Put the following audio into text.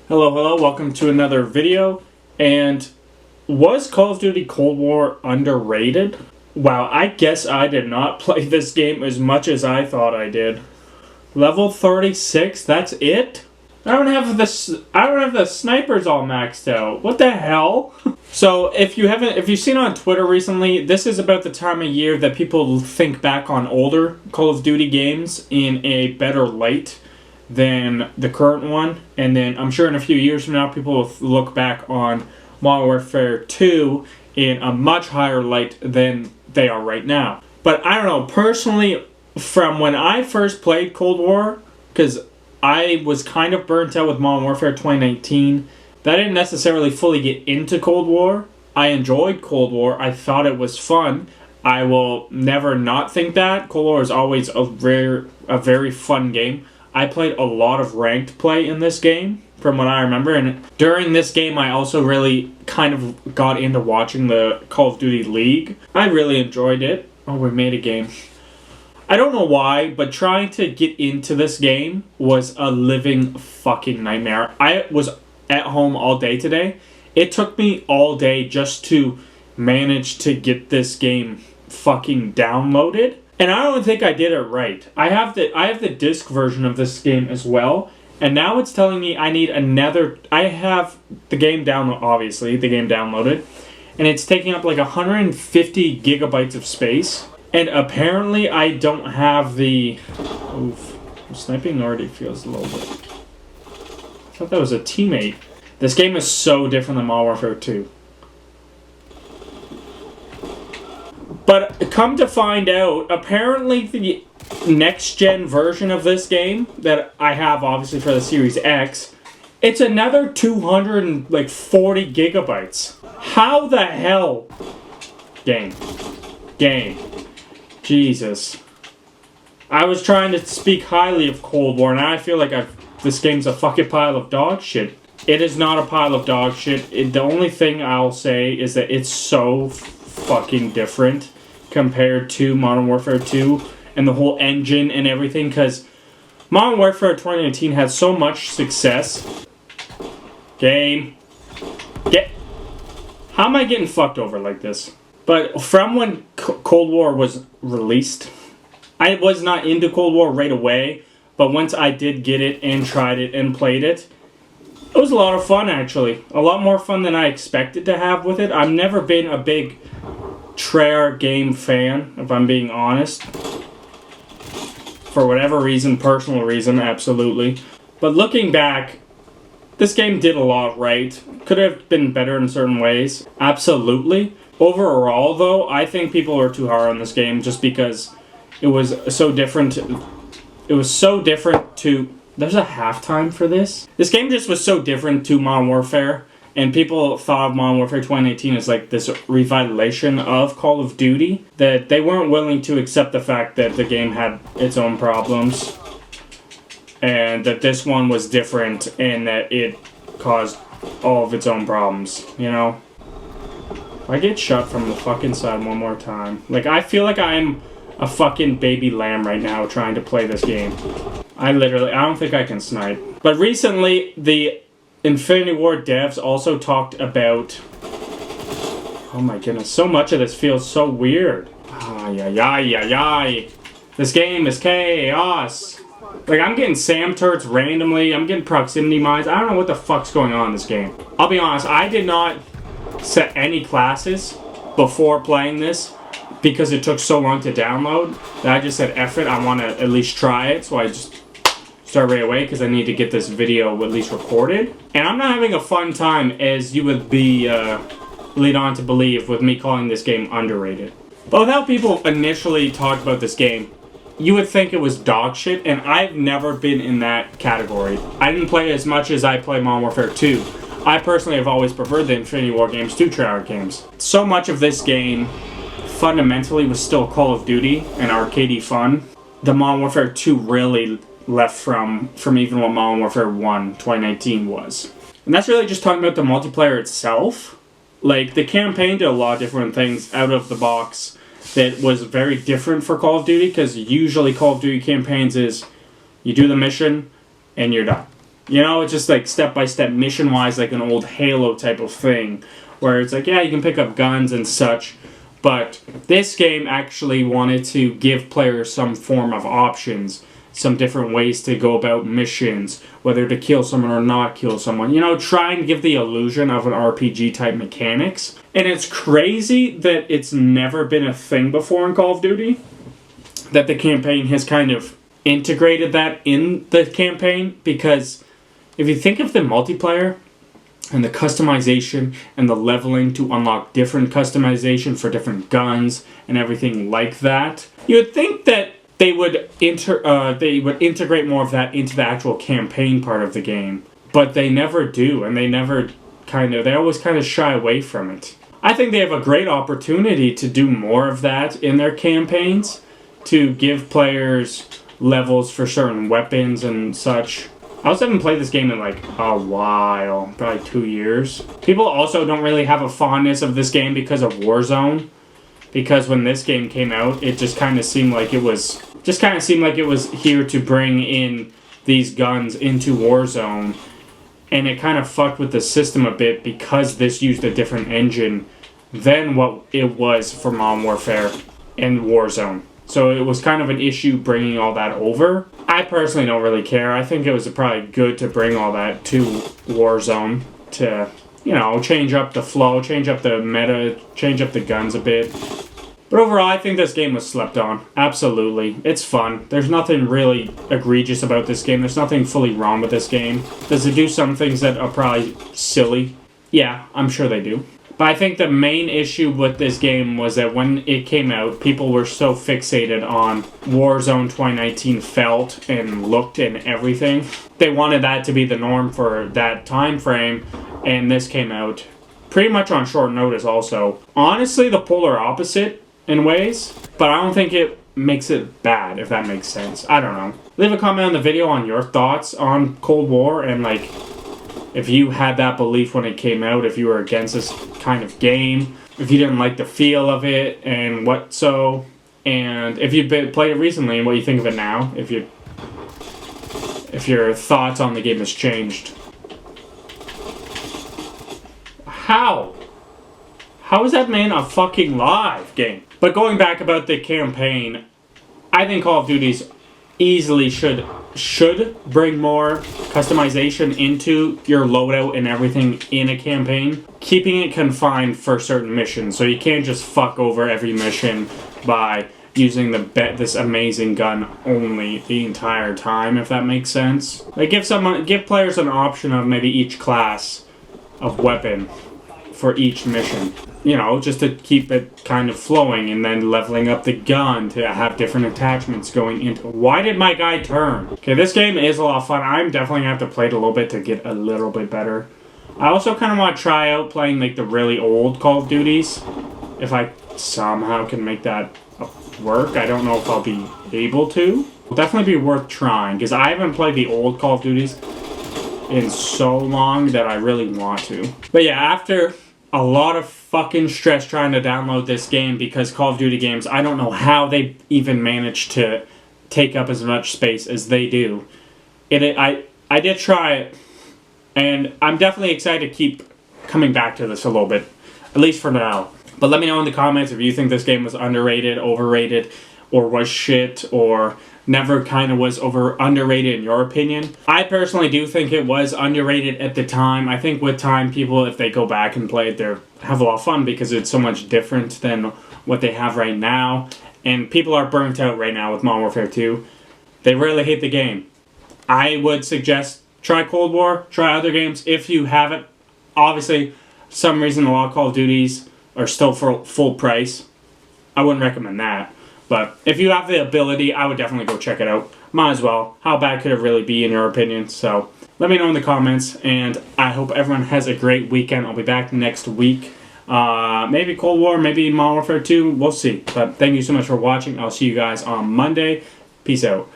Hello, welcome to another video. And was Call of Duty Cold War underrated? Wow, I guess I did not play this game as much as I thought I did. Level 36, that's it? I don't have the snipers all maxed out. What the hell? So if you've seen on Twitter recently, this is about the time of year that people think back on older Call of Duty games in a better light than the current one, and then I'm sure in a few years from now people will look back on Modern Warfare 2 in a much higher light than they are right now. But I don't know, personally, from when I first played Cold War, because I was kind of burnt out with Modern Warfare 2019, that I didn't necessarily fully get into Cold War. I enjoyed Cold War, I thought it was fun. I will never not think that. Cold War is always a very fun game. I played a lot of ranked play in this game, from what I remember, and during this game I also really kind of got into watching the Call of Duty League. I really enjoyed it. Oh, we made a game. I don't know why, but trying to get into this game was a living fucking nightmare. I was at home all day today. It took me all day just to manage to get this game fucking downloaded. And I don't think I did it right. I have the disc version of this game as well, and now it's telling me I need another. I have the game downloaded, and it's taking up like 150 gigabytes of space. And apparently I don't have the. Oof, sniping already feels a little bit. I thought that was a teammate. This game is so different than Modern Warfare 2. But come to find out, apparently the next-gen version of this game that I have, obviously, for the Series X, it's another 240 gigabytes. How the hell? Game. Jesus. I was trying to speak highly of Cold War, and I feel like this game's a fucking pile of dog shit. It is not a pile of dog shit. The only thing I'll say is that it's so fucking different compared to Modern Warfare 2 and the whole engine and everything, because Modern Warfare 2019 had so much success. Game. How am I getting fucked over like this? But from when Cold War was released, I was not into Cold War right away, but once I did get it and tried it and played it, it was a lot of fun, actually. A lot more fun than I expected to have with it. I've never been a big Treyarch game fan, if I'm being honest. For whatever reason, personal reason, absolutely. But looking back, this game did a lot right. Could have been better in certain ways, absolutely. Overall, though, I think people are too hard on this game just because it was so different. It was so different to... There's a halftime for this? This game just was so different to Modern Warfare. And people thought of Modern Warfare 2018 as like this revitalization of Call of Duty, that they weren't willing to accept the fact that the game had its own problems and that this one was different and that it caused all of its own problems, you know? If I get shot from the fucking side one more time, like, I feel like I'm a fucking baby lamb right now trying to play this game. I don't think I can snipe. But recently, the Infinity Ward devs also talked about... Oh my goodness, so much of this feels so weird. This game is chaos. Like, I'm getting SAM turrets randomly, I'm getting proximity mines. I don't know what the fuck's going on in this game. I'll be honest, I did not set any classes before playing this because it took so long to download that I just said, F it, I want to at least try it, so I just start right away because I need to get this video at least recorded. And I'm not having a fun time as you would be lead on to believe with me calling this game underrated. But with how people initially talked about this game, you would think it was dog shit, and I've never been in that category. I didn't play as much as I played Modern Warfare 2. I personally have always preferred the Infinity War games to Treyarch games. So much of this game fundamentally was still Call of Duty and arcadey fun. The Modern Warfare 2 really left from even what Modern Warfare 1 2019 was. And that's really just talking about the multiplayer itself. Like, the campaign did a lot of different things out of the box that was very different for Call of Duty, because usually Call of Duty campaigns is you do the mission and you're done. You know, it's just like step-by-step, mission-wise, like an old Halo type of thing. Where it's like, yeah, you can pick up guns and such. But this game actually wanted to give players some form of options. Some different ways to go about missions. Whether to kill someone or not kill someone. You know, try and give the illusion of an RPG type mechanics. And it's crazy that it's never been a thing before in Call of Duty. That the campaign has kind of integrated that in the campaign. Because if you think of the multiplayer and the customization and the leveling to unlock different customization for different guns and everything like that, you would think that they would integrate more of that into the actual campaign part of the game. But they never do, and they always kind of shy away from it. I think they have a great opportunity to do more of that in their campaigns, to give players levels for certain weapons and such. I also haven't played this game in like a while, probably 2 years. People also don't really have a fondness of this game because of Warzone. Because when this game came out, it just kind of seemed like it was here to bring in these guns into Warzone. And it kind of fucked with the system a bit because this used a different engine than what it was for Modern Warfare and Warzone. So it was kind of an issue bringing all that over. I personally don't really care. I think it was probably good to bring all that to Warzone to, you know, change up the flow, change up the meta, change up the guns a bit. But overall, I think this game was slept on. Absolutely. It's fun. There's nothing really egregious about this game. There's nothing fully wrong with this game. Does it do some things that are probably silly? Yeah, I'm sure they do. But I think the main issue with this game was that when it came out, people were so fixated on Warzone 2019 felt and looked and everything. They wanted that to be the norm for that time frame, and this came out pretty much on short notice also. Honestly, the polar opposite in ways, but I don't think it makes it bad, if that makes sense. I don't know. Leave a comment on the video on your thoughts on Cold War and like if you had that belief when it came out, if you were against this kind of game, if you didn't like the feel of it and what so, and if you've played it recently and what you think of it now, if your thoughts on the game has changed. How is that man a fucking live game? But going back about the campaign, I think Call of Duty's easily should bring more customization into your loadout and everything in a campaign, keeping it confined for certain missions. So you can't just fuck over every mission by using this amazing gun only the entire time, if that makes sense. Like give players an option of maybe each class of weapon for each mission. You know, just to keep it kind of flowing, and then leveling up the gun to have different attachments going into. Why did my guy turn? Okay, this game is a lot of fun. I'm definitely gonna have to play it a little bit to get a little bit better. I also kind of want to try out playing like the really old Call of Duties. If I somehow can make that work. I don't know if I'll be able to. It'll definitely be worth trying, because I haven't played the old Call of Duties in so long that I really want to. But yeah, after a lot of fucking stress trying to download this game, because Call of Duty games, I don't know how they even manage to take up as much space as they do. I did try it, and I'm definitely excited to keep coming back to this a little bit, at least for now. But let me know in the comments if you think this game was underrated, overrated, or was shit, or never kind of was underrated in your opinion. I personally do think it was underrated at the time. I think with time, people, if they go back and play it, they have a lot of fun because it's so much different than what they have right now. And people are burnt out right now with Modern Warfare 2. They really hate the game. I would suggest try Cold War, try other games if you haven't. Obviously, for some reason a lot of Call of Duties are still for full price. I wouldn't recommend that. But if you have the ability, I would definitely go check it out. Might as well. How bad could it really be in your opinion? So let me know in the comments, and I hope everyone has a great weekend. I'll be back next week. Maybe Cold War, maybe Modern Warfare 2. We'll see. But thank you so much for watching. I'll see you guys on Monday. Peace out.